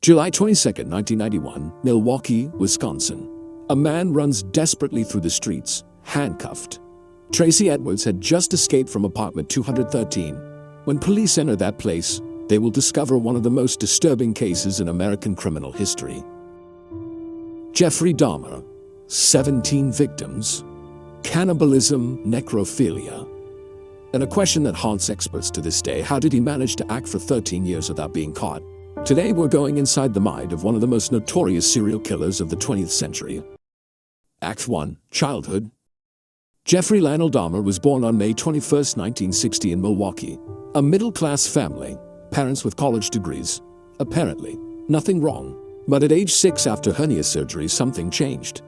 July 22, 1991, Milwaukee, Wisconsin. A man runs desperately through the streets, handcuffed. Tracy Edwards had just escaped from apartment 213. When police enter that place, they will discover one of the most disturbing cases in American criminal history. Jeffrey Dahmer, 17 victims, cannibalism, necrophilia. And a question that haunts experts to this day: how did he manage to act for 13 years without being caught? Today we're going inside the mind of one of the most notorious serial killers of the 20th century. Act 1. Childhood. Jeffrey Lionel Dahmer was born on May 21, 1960 in Milwaukee. A middle-class family, parents with college degrees. Apparently, nothing wrong. But at age 6, after hernia surgery, something changed.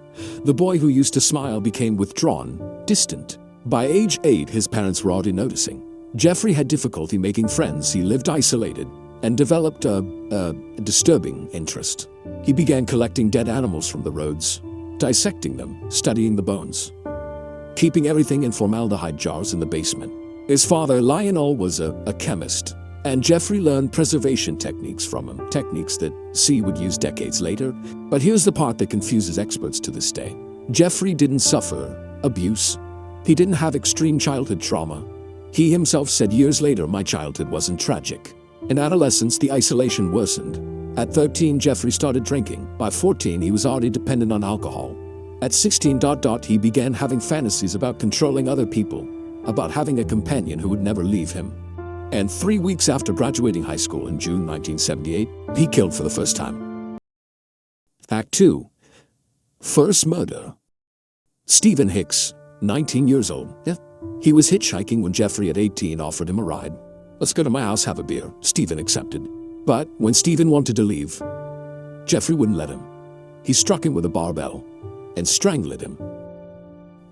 The boy who used to smile became withdrawn, distant. By age 8, his parents were already noticing. Jeffrey had difficulty making friends. He lived isolated and developed a disturbing interest. He began collecting dead animals from the roads, dissecting them, studying the bones, keeping everything in formaldehyde jars in the basement. His father, Lionel, was a chemist, and Jeffrey learned preservation techniques from him, techniques that C would use decades later. But here's the part that confuses experts to this day. Jeffrey didn't suffer abuse. He didn't have extreme childhood trauma. He himself said years later, "My childhood wasn't tragic." In adolescence, the isolation worsened. At 13, Jeffrey started drinking. By 14, he was already dependent on alcohol. At 16, he began having fantasies about controlling other people, about having a companion who would never leave him. And 3 weeks after graduating high school in June 1978, he killed for the first time. Act 2. First murder. Stephen Hicks, 19 years old. He was hitchhiking when Jeffrey at 18 offered him a ride. "Let's go to my house, have a beer." Stephen accepted. But when Stephen wanted to leave, Jeffrey wouldn't let him. He struck him with a barbell and strangled him.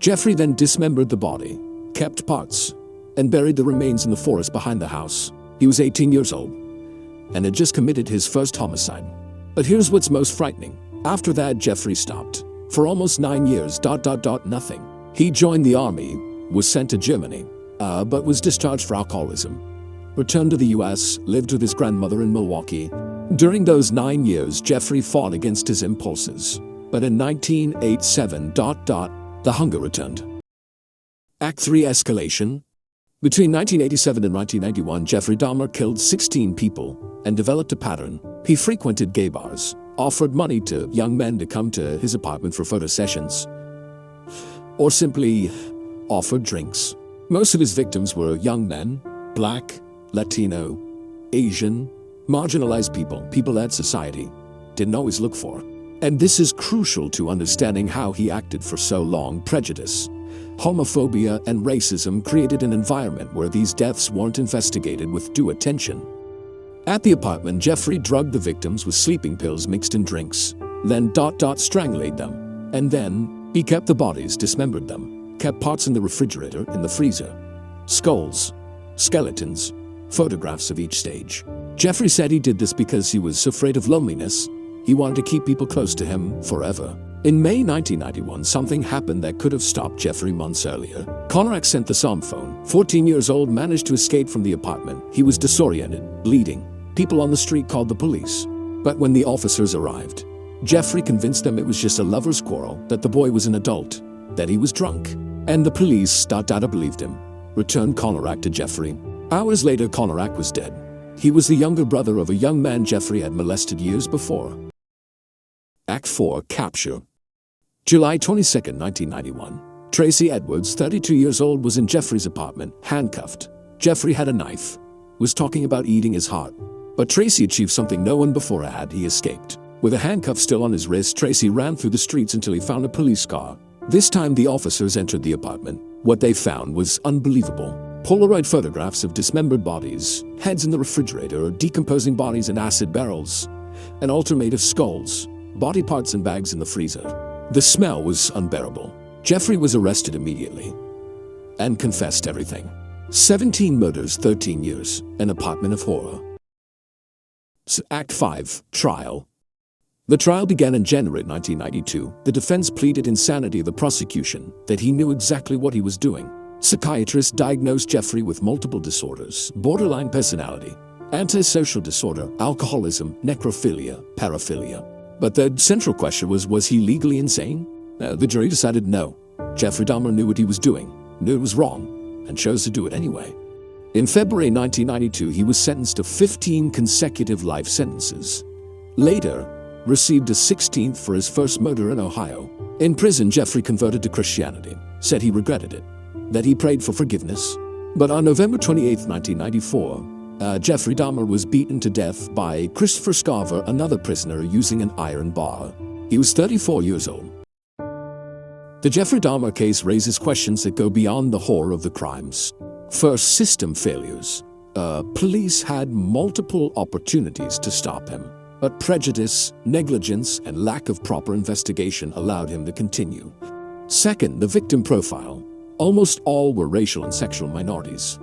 Jeffrey then dismembered the body, kept parts, and buried the remains in the forest behind the house. He was 18 years old and had just committed his first homicide. But here's what's most frightening. After that, Jeffrey stopped. For almost 9 years, nothing. He joined the army, was sent to Germany, but was discharged for alcoholism. Returned to the US, lived with his grandmother in Milwaukee. During those 9 years, Jeffrey fought against his impulses. But in 1987, the hunger returned. Act 3. Escalation. Between 1987 and 1991, Jeffrey Dahmer killed 16 people and developed a pattern. He frequented gay bars, offered money to young men to come to his apartment for photo sessions, or simply offered drinks. Most of his victims were young men, Black, Latino, Asian, marginalized people that society didn't always look for. And this is crucial to understanding how he acted for so long. Prejudice, homophobia, and racism created an environment where these deaths weren't investigated with due attention. At the apartment, Jeffrey drugged the victims with sleeping pills mixed in drinks, then strangled them. And then he kept the bodies, dismembered them, kept parts in the refrigerator, in the freezer. Skulls, skeletons, photographs of each stage. Jeffrey said he did this because he was afraid of loneliness. He wanted to keep people close to him forever. In May 1991, something happened that could have stopped Jeffrey months earlier. Konarak sent the SOM phone. 14 years old, managed to escape from the apartment. He was disoriented, bleeding. People on the street called the police. But when the officers arrived, Jeffrey convinced them it was just a lover's quarrel, that the boy was an adult, that he was drunk. And the police believed him. Returned Konarak to Jeffrey. Hours later, Konarak was dead. He was the younger brother of a young man Jeffrey had molested years before. Act 4. Capture. July 22, 1991. Tracy Edwards, 32 years old, was in Jeffrey's apartment, handcuffed. Jeffrey had a knife, was talking about eating his heart. But Tracy achieved something no one before had. He escaped. With a handcuff still on his wrist, Tracy ran through the streets until he found a police car. This time the officers entered the apartment. What they found was unbelievable. Polaroid photographs of dismembered bodies, heads in the refrigerator, decomposing bodies in acid barrels, an alternative skulls, body parts and bags in the freezer. The smell was unbearable. Jeffrey was arrested immediately and confessed everything. 17 murders, 13 years, an apartment of horror. Act 5. Trial. The trial began in January 1992. The defense pleaded insanity of the prosecution, that he knew exactly what he was doing. Psychiatrists diagnosed Jeffrey with multiple disorders, borderline personality, antisocial disorder, alcoholism, necrophilia, paraphilia. But the central question was he legally insane? The jury decided no. Jeffrey Dahmer knew what he was doing, knew it was wrong, and chose to do it anyway. In February 1992, he was sentenced to 15 consecutive life sentences. Later, received a 16th for his first murder in Ohio. In prison, Jeffrey converted to Christianity, said he regretted it, that he prayed for forgiveness. But on November 28, 1994, Jeffrey Dahmer was beaten to death by Christopher Scarver, another prisoner, using an iron bar. He was 34 years old. The Jeffrey Dahmer case raises questions that go beyond the horror of the crimes. First, system failures. Police had multiple opportunities to stop him, but prejudice, negligence, and lack of proper investigation allowed him to continue. Second, the victim profile. Almost all were racial and sexual minorities.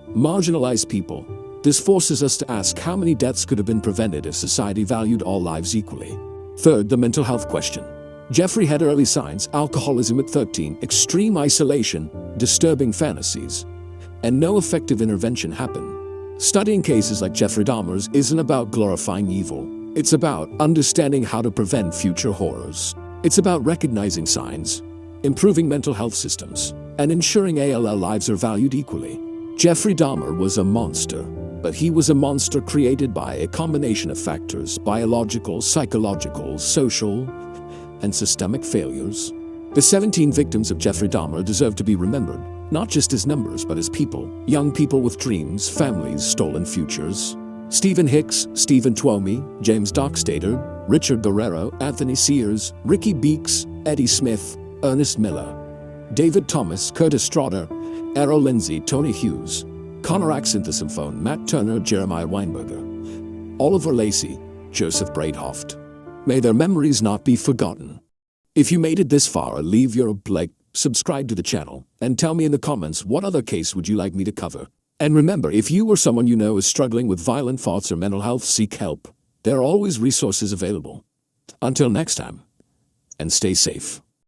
Marginalized people. This forces us to ask how many deaths could have been prevented if society valued all lives equally. Third, the mental health question. Jeffrey had early signs: alcoholism at 13, extreme isolation, disturbing fantasies, and no effective intervention happened. Studying cases like Jeffrey Dahmer's isn't about glorifying evil. It's about understanding how to prevent future horrors. It's about recognizing signs, improving mental health systems, and ensuring ALL lives are valued equally. Jeffrey Dahmer was a monster, but he was a monster created by a combination of factors: biological, psychological, social, and systemic failures. The 17 victims of Jeffrey Dahmer deserve to be remembered, not just as numbers, but as people. Young people with dreams, families, stolen futures. Stephen Hicks, Stephen Twomey, James Dockstader, Richard Guerrero, Anthony Sears, Ricky Beeks, Eddie Smith, Ernest Miller, David Thomas, Curtis Straughter, Errol Lindsay, Tony Hughes, Connor Axanthisymphone, Matt Turner, Jeremiah Weinberger, Oliver Lacey, Joseph Braidhoft. May their memories not be forgotten. If you made it this far, leave your like, subscribe to the channel, and tell me in the comments what other case would you like me to cover. And remember, if you or someone you know is struggling with violent thoughts or mental health, seek help. There are always resources available. Until next time, and stay safe.